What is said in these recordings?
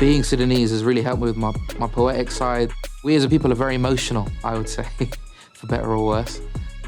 Being Sudanese has really helped me with my poetic side. We as a people are very emotional, I would say, for better or worse.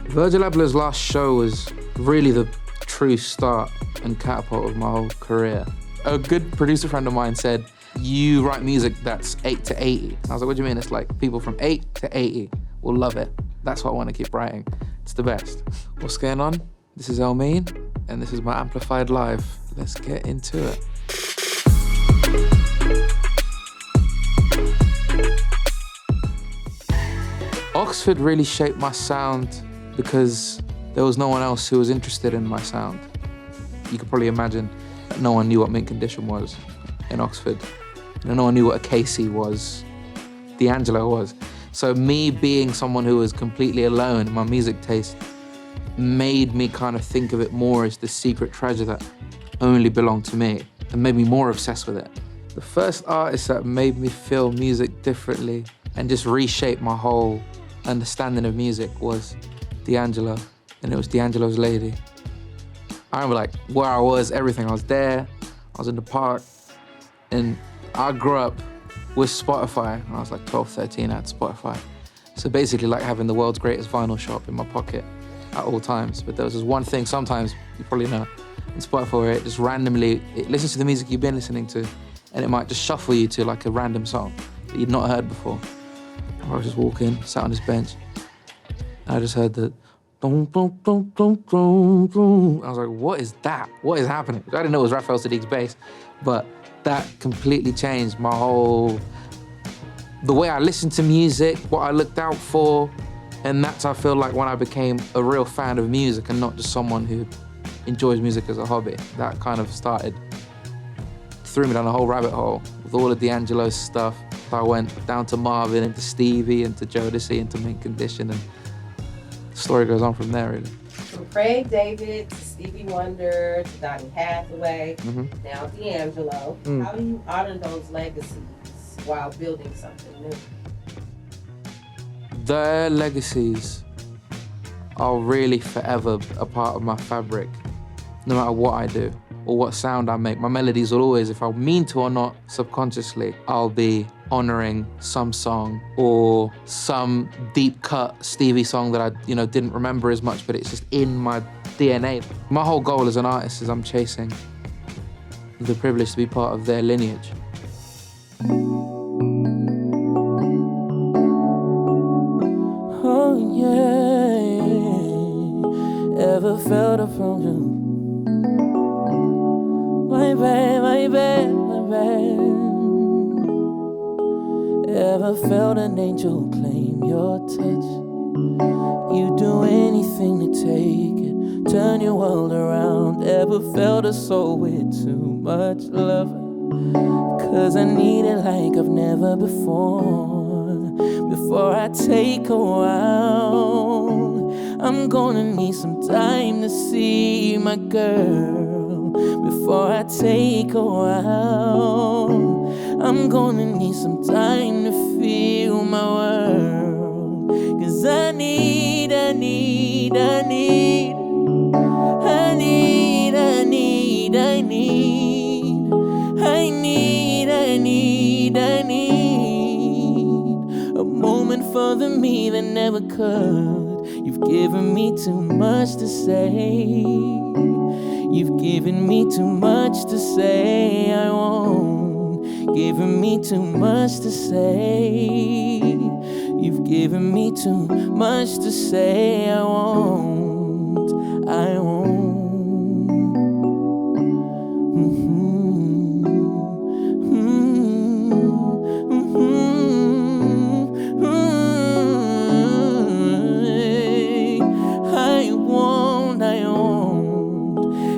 Virgil Abloh's last show was really the true start and catapult of my whole career. A good producer friend of mine said, you write music that's 8 to 80. I was like, what do you mean? It's like people from 8 to 80 will love it. That's what I want to keep writing. It's the best. What's going on? This is Elmiene, and this is my Amplified Live. Let's get into it. Oxford really shaped my sound because there was no one else who was interested in my sound. You could probably imagine that no one knew what Mint Condition was in Oxford. No one knew what a Casey was, D'Angelo was. So me being someone who was completely alone in my music taste made me kind of think of it more as the secret treasure that only belonged to me and made me more obsessed with it. The first artist that made me feel music differently and just reshape my whole understanding of music was D'Angelo, and it was D'Angelo's Lady. I remember like where I was, everything. I was there, I was in the park, and I grew up with Spotify. When I was like 12, 13, I had Spotify. So basically like having the world's greatest vinyl shop in my pocket at all times. But there was this one thing, sometimes, you probably know, in Spotify where it just randomly, it listens to the music you've been listening to, and it might just shuffle you to like a random song that you'd not heard before. I was just walking, sat on this bench, and I just heard the dum, dum, dum, dum, dum, dum. I was like, what is that? What is happening? I didn't know it was Raphael Sadiq's bass, but that completely changed my whole, the way I listened to music, what I looked out for, and that's, I feel like, when I became a real fan of music and not just someone who enjoys music as a hobby. That kind of threw me down a whole rabbit hole with all of D'Angelo's stuff. I went down to Marvin, into Stevie, into Jodeci, into Mint Condition, and the story goes on from there, really. From Craig David to Stevie Wonder to Donny Hathaway, now D'Angelo. How do you honor those legacies while building something new? Their legacies are really forever a part of my fabric, no matter what I do or what sound I make. My melodies will always, if I mean to or not, subconsciously, I'll be honoring some song or some deep cut Stevie song that I, didn't remember as much, but it's just in my DNA. My whole goal as an artist is I'm chasing the privilege to be part of their lineage. Oh yeah, ever felt a problem? My bad. Ever felt an angel claim your touch? You do anything to take it, turn your world around. Ever felt a soul with too much love? Cause I need it like I've never before I take a while. I'm gonna need some time to see my girl. Before I take a while, I'm gonna need some time to feel my world. Cause I need a moment for the me that never could. You've given me too much to say. You've given me too much to say I won't. Given me too much to say. You've given me too much to say I won't. I won't.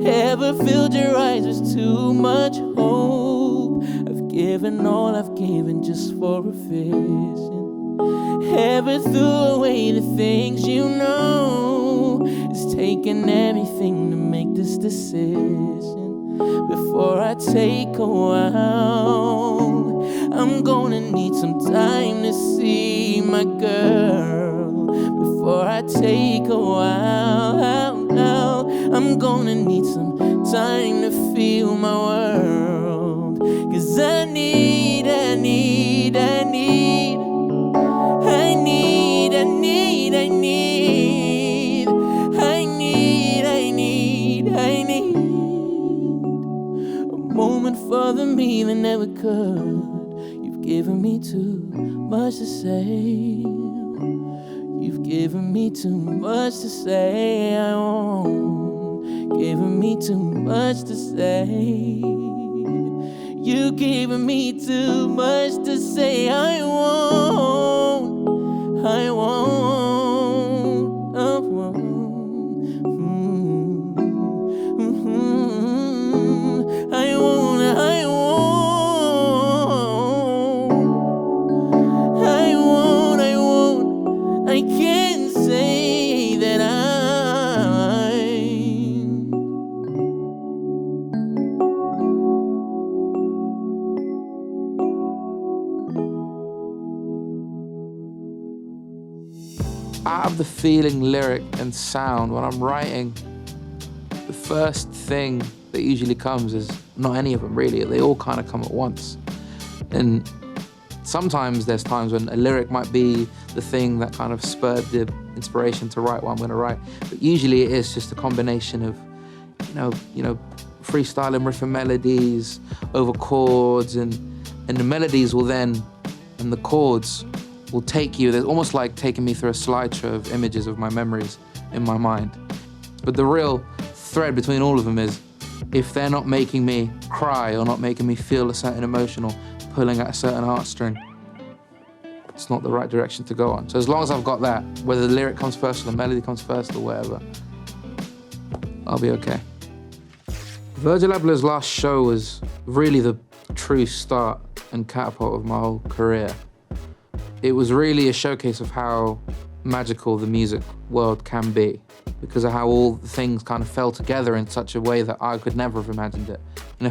Ever filled your eyes with too much hope? I've given all I've given just for a vision. Ever threw away the things you know? It's taken everything to make this decision. Before I take a while, I'm gonna need some time to see my girl. Before I take a while, I'm gonna need some time to feel my world. Cause I need for the me that never could. You've given me too much to say. You've given me too much to say. I won't. Given me too much to say. You giving me too much to say. I won't. I won't. I won't. I won't. I won't. I won't. I won't. I can't say that I have the feeling, lyric, and sound when I'm writing. The first thing that usually comes is not any of them really. They all kind of come at once. And sometimes there's times when a lyric might be the thing that kind of spurred the inspiration to write what I'm going to write. But usually it is just a combination of, you know, freestyling riff and melodies over chords, and the melodies will then, and the chords will take you. There's almost like taking me through a slideshow of images of my memories in my mind. But the real thread between all of them is, if they're not making me cry or not making me feel a certain emotion or pulling at a certain heartstring, it's not the right direction to go on. So as long as I've got that, whether the lyric comes first or the melody comes first or whatever, I'll be okay. Virgil Abloh's last show was really the true start and catapult of my whole career. It was really a showcase of how magical the music world can be, because of how all the things kind of fell together in such a way that I could never have imagined it.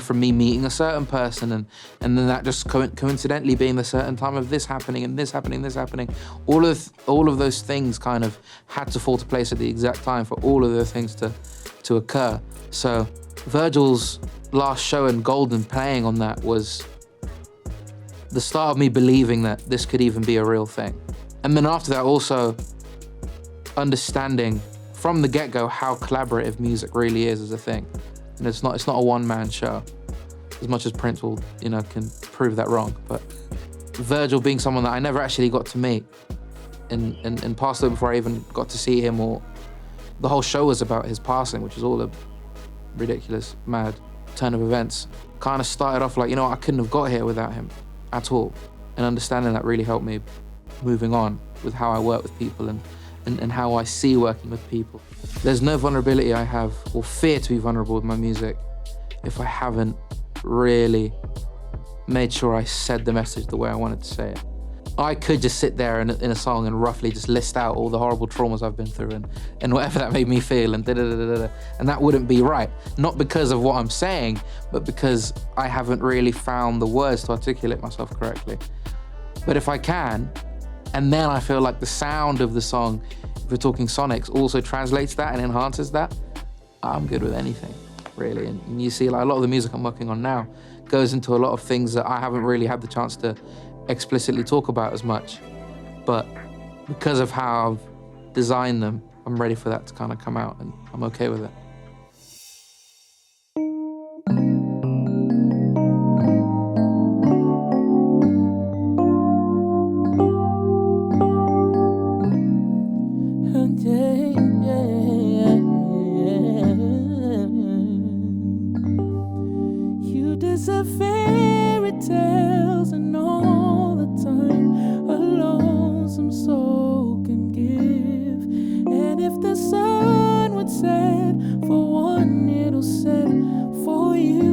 From me meeting a certain person and then that just coincidentally being the certain time of this happening and this happening, this happening, all of those things kind of had to fall to place at the exact time for all of those things to occur. So Virgil's last show in Golden, playing on that, was the start of me believing that this could even be a real thing. And then after that, also understanding from the get-go how collaborative music really is as a thing. And it's not a one-man show, as much as Prince will, can prove that wrong. But Virgil being someone that I never actually got to meet and passed away before I even got to see him, or the whole show was about his passing, which was all a ridiculous, mad turn of events. Kind of started off like, I couldn't have got here without him at all. And understanding that really helped me moving on with how I work with people and how I see working with people. There's no vulnerability I have, or fear to be vulnerable with my music, if I haven't really made sure I said the message the way I wanted to say it. I could just sit there in a song and roughly just list out all the horrible traumas I've been through and whatever that made me feel and da-da-da-da-da, and that wouldn't be right. Not because of what I'm saying, but because I haven't really found the words to articulate myself correctly. But if I can, and then I feel like the sound of the song, if we're talking sonics, also translates that and enhances that, I'm good with anything, really. And you see, like, a lot of the music I'm working on now goes into a lot of things that I haven't really had the chance to explicitly talk about as much. But because of how I've designed them, I'm ready for that to kind of come out, and I'm okay with it. You deserve fairy tales and all the time a lonesome soul can give. And if the sun would set for one, it'll set for you.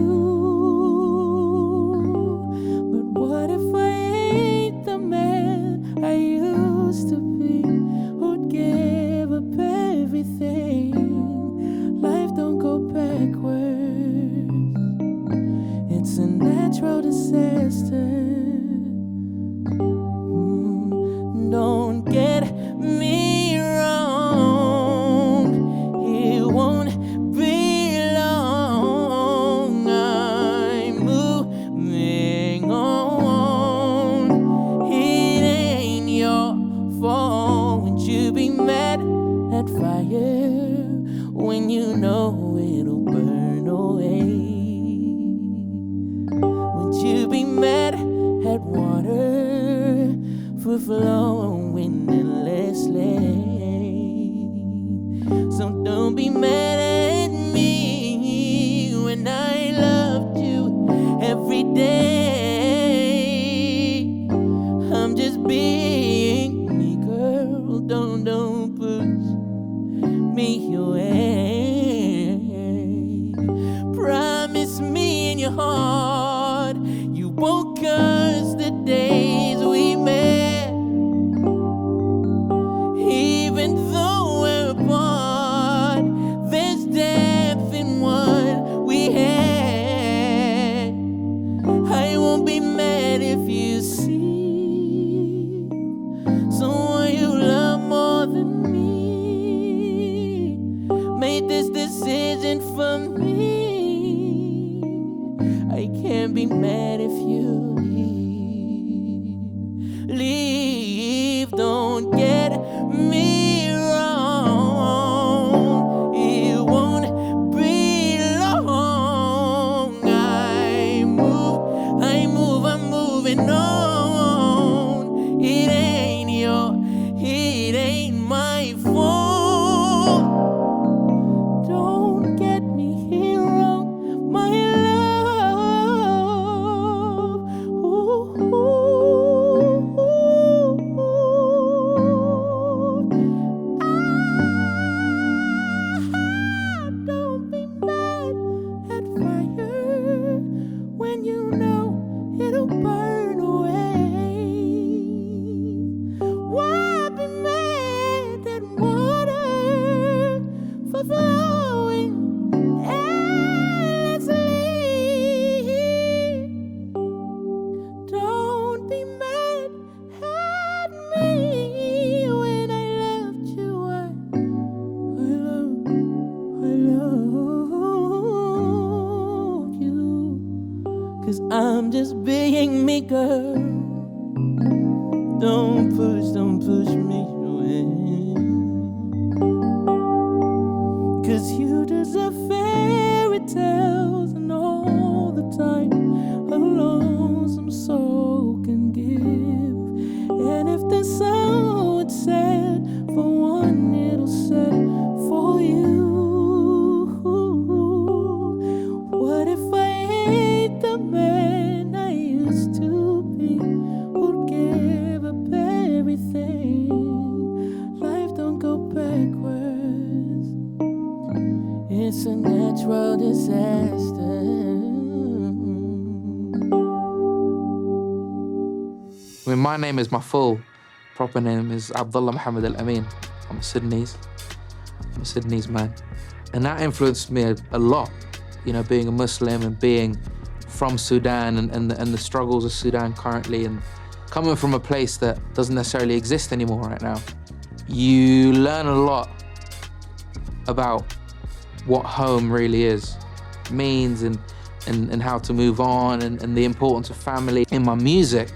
But what if I ain't the man I used to be, who'd give up everything? Life don't go backwards. It's a natural disaster. Don't get me wrong, it won't be long. I'm moving on. It ain't your fault. Won't you be mad at fire when you know it'll burn away? to be mad at water for flowing endlessly. So don't be mad at me when I loved you every day. I'm just being me, girl. Don't push me away. Promise me in your heart you won't curse the days we met, even though we're apart. There's depth in what we had. I won't be mad if you see someone you love more than me made this decision for me. I can't be mad if you leave. Leave, don't get me wrong. It won't be long. I'm moving on. It ain't my fault. Don't get me wrong, my love. Ooh. Don't be mad at fire when you know it'll burn away. Why be mad at water for flowing endlessly? Don't be mad at me when I loved you. I love you. 'Cause I'm just being me, girl. Don't push me away. 'Cause you deserve fairy tales and all the time a lonesome soul can give. And if the sun would set for one, it'll set for you. What if I ain't the man I used to be? Would give up everything. Life don't go backwards. It's a natural disaster. I mean, my name is my full proper name is Abdullah Muhammad Elmiene. I'm a Sudanese man. And that influenced me a lot, you know, being a Muslim and being from Sudan and the struggles of Sudan currently, and coming from a place that doesn't necessarily exist anymore right now. You learn a lot about what home really means and how to move on and the importance of family. In my music,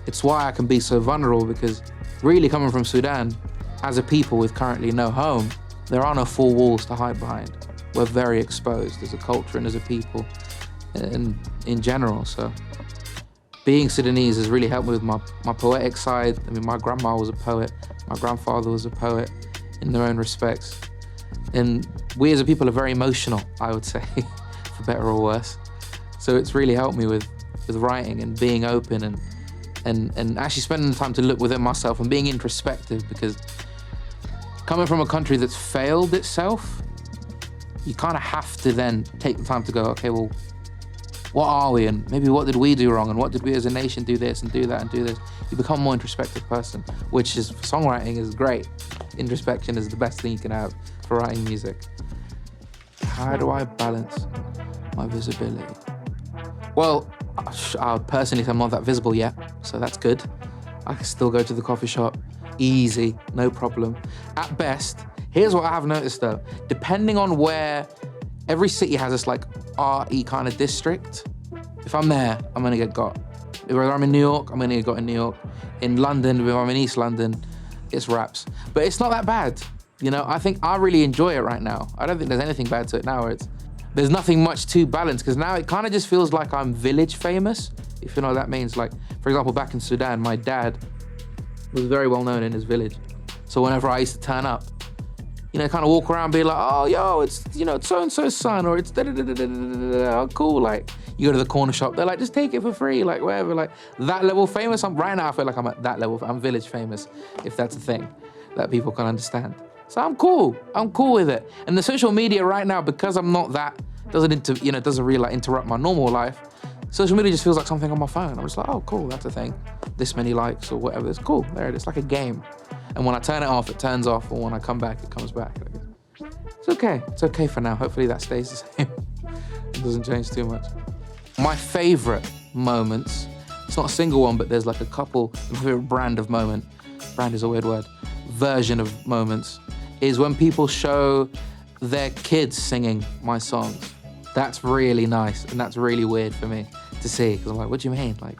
it's why I can be so vulnerable, because really coming from Sudan, as a people with currently no home, there are no four walls to hide behind. We're very exposed as a culture and as a people and in general. So being Sudanese has really helped me with my poetic side. I mean, my grandma was a poet, my grandfather was a poet in their own respects. And we as a people are very emotional, I would say, for better or worse. So it's really helped me with writing and being open and actually spending the time to look within myself and being introspective, because coming from a country that's failed itself, you kind of have to then take the time to go, okay, well, what are we? And maybe what did we do wrong? And what did we as a nation do this and do that and do this? You become a more introspective person, which is, for songwriting, is great. Introspection is the best thing you can have for writing music. How do I balance my visibility? Well, personally, I'm not that visible yet, so that's good. I can still go to the coffee shop, easy, no problem. At best, here's what I have noticed though, depending on where, every city has this like RE kind of district. If I'm there, I'm gonna get got. Whether I'm in New York, I'm gonna get got in New York. In London, if I'm in East London, it's raps. But it's not that bad, you know? I think I really enjoy it right now. I don't think there's anything bad to it now. there's nothing much to balance, because now it kind of just feels like I'm village famous, if you know what that means. Like, for example, back in Sudan, my dad was very well known in his village. So whenever I used to turn up, you know, kind of walk around, be like, oh, yo, it's, you know, so-and-so's son, or it's da-da-da-da-da-da-da, oh, cool. Like, you go to the corner shop, they're like, just take it for free, like, whatever. Like, that level famous, right now I feel like I'm at that level. I'm village famous, if that's a thing that people can understand. So I'm cool with it. And the social media right now, because I'm not that, doesn't really like interrupt my normal life. Social media just feels like something on my phone. I'm just like, oh, cool, that's a thing. This many likes or whatever, it's cool. There it is, like a game. And when I turn it off, it turns off, or when I come back, it comes back. It's okay for now. Hopefully that stays the same. It doesn't change too much. My favorite moments, it's not a single one, but there's like a couple, my favorite brand is a weird word, version of moments, is when people show their kids singing my songs. That's really nice, and that's really weird for me to see, because I'm like, what do you mean? Like,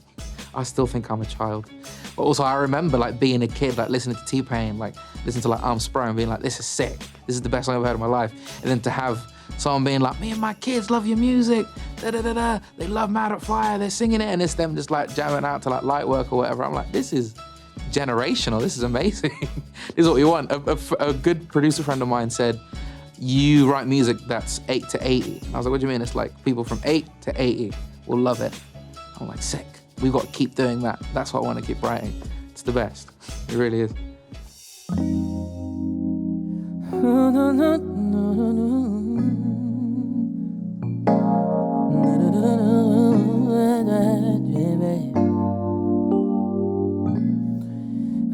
I still think I'm a child. But also I remember like being a kid, like listening to T-Pain, like listening to like I'm Spro and being like, this is sick. This is the best song I've ever heard in my life. And then to have someone being like, me and my kids love your music, da-da-da-da. They love Mad at Fire, they're singing it, and it's them just like jamming out to like light work or whatever. I'm like, this is generational, this is amazing. This is what we want. A good producer friend of mine said, you write music that's 8 to 80. And I was like, what do you mean? It's like people from 8 to 80 will love it. I'm like, sick. We've got to keep doing that. That's what I want to keep writing. It's the best. It really is.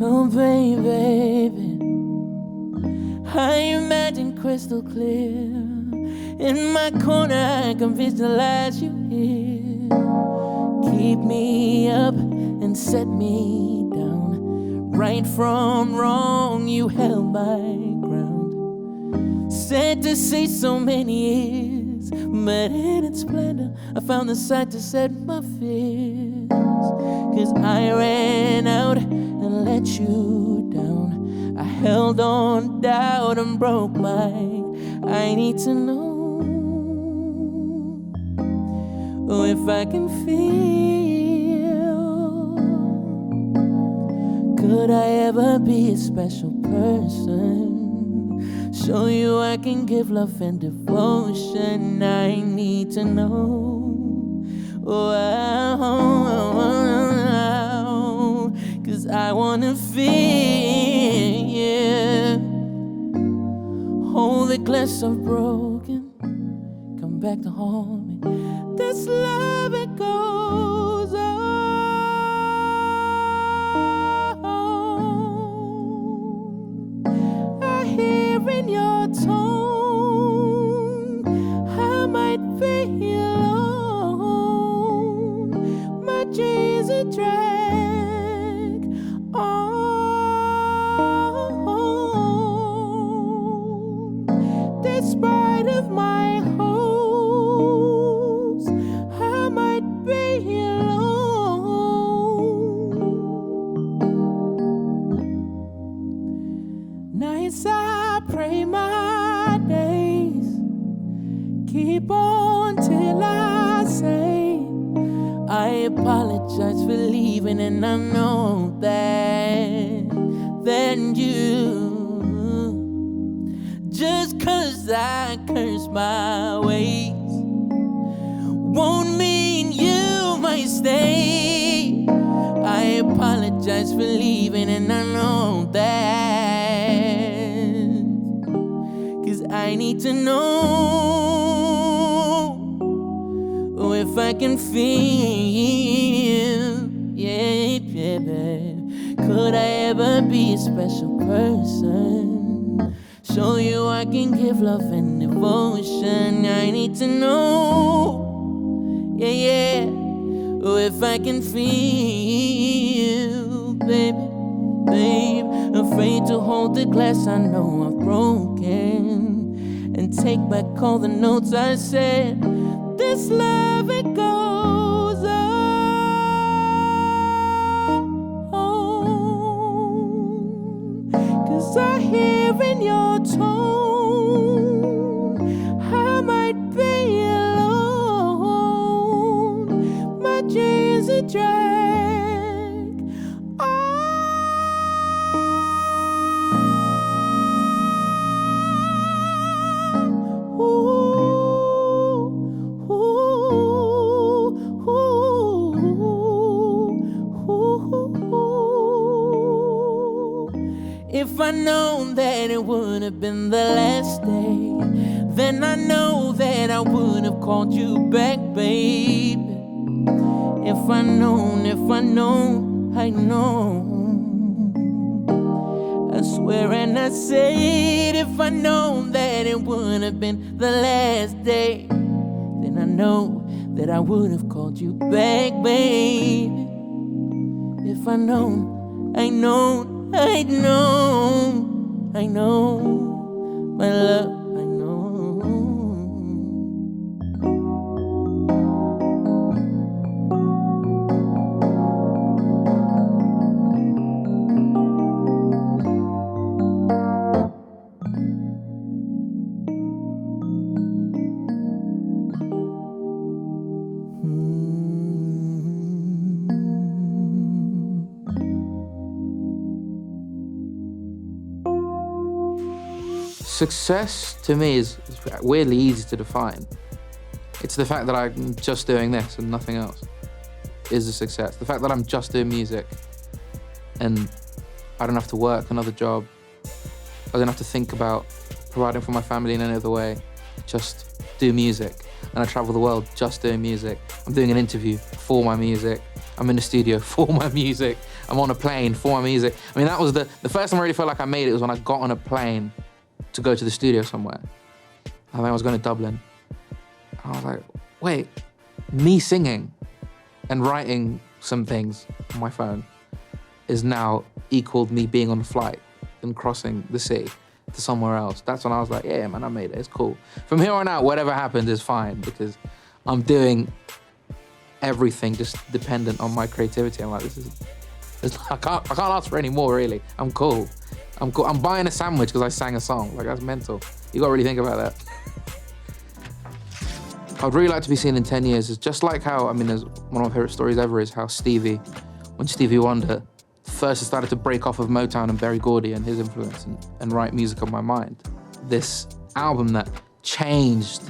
Oh, baby, I imagine crystal clear. In my corner, I can visualize you here. Keep me up and set me down. Right from wrong, you held my ground. Sad to say so many years, but in its splendor, I found the sight to set my fears. 'Cause I ran out and let you down. I held on doubt and broke mine. I need to know if I can feel. Could I ever be a special person? Show you I can give love and devotion. I need to know. Wow, 'cause I wanna feel. Hold the glass of broken. Come back to haunt me. This love, it goes on. I hear in your tone I might be alone. My dreams are drag on. Despite of my hopes, I might be alone. Nights I pray my days keep on till I say I apologize for leaving, and I know that then you, just 'cause I curse my ways won't mean you might stay. I apologize for leaving, and I know that, 'cause I need to know if I can feel. Yeah, baby. Could I ever be a special person? Show you I can give love and devotion. I need to know. Yeah, if I can feel, baby, afraid to hold the glass I know I've broken, and take back all the notes I said. This love, it goes on. 'Cause I hear in your tone I might be drag on. If I'd known that it would have been the last day, then I know that I would have called you back, baby. If I know, I know. I swear and I say it, if I known that it would have been the last day, then I know that I would have called you back, baby. If I known, I know, my love, I know. Success to me is weirdly easy to define. It's the fact that I'm just doing this and nothing else is a success. The fact that I'm just doing music and I don't have to work another job. I don't have to think about providing for my family in any other way. Just do music. And I travel the world just doing music. I'm doing an interview for my music. I'm in the studio for my music. I'm on a plane for my music. I mean, that was the first time I really felt like I made it was when I got on a plane to go to the studio somewhere. I think I was going to Dublin. I was like, wait, me singing and writing some things on my phone is now equaled me being on a flight and crossing the sea to somewhere else. That's when I was like, yeah, man, I made it, it's cool. From here on out, whatever happens is fine because I'm doing everything just dependent on my creativity. I'm like, I can't ask for any more, really. I'm cool. I'm buying a sandwich because I sang a song. Like, that's mental. You gotta really think about that. I'd really like to be seen in 10 years. It's just like how, I mean, there's one of my favorite stories ever is how when Stevie Wonder first started to break off of Motown and Berry Gordy and his influence and write music on my mind. This album that changed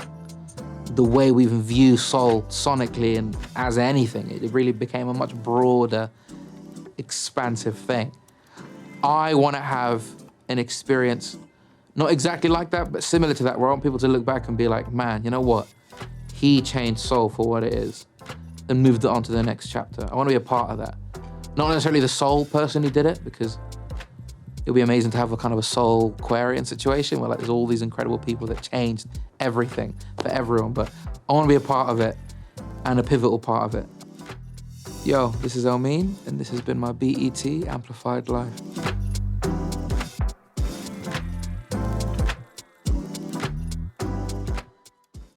the way we even view soul sonically and as anything. It really became a much broader, expansive thing. I want to have an experience, not exactly like that, but similar to that, where I want people to look back and be like, man, you know what? He changed soul for what it is and moved it on to the next chapter. I want to be a part of that. Not necessarily the soul person who did it, because it'd be amazing to have a kind of a soul Aquarian situation where like there's all these incredible people that changed everything for everyone, but I want to be a part of it and a pivotal part of it. Yo, this is Elmiene, and this has been my BET Amplified Life.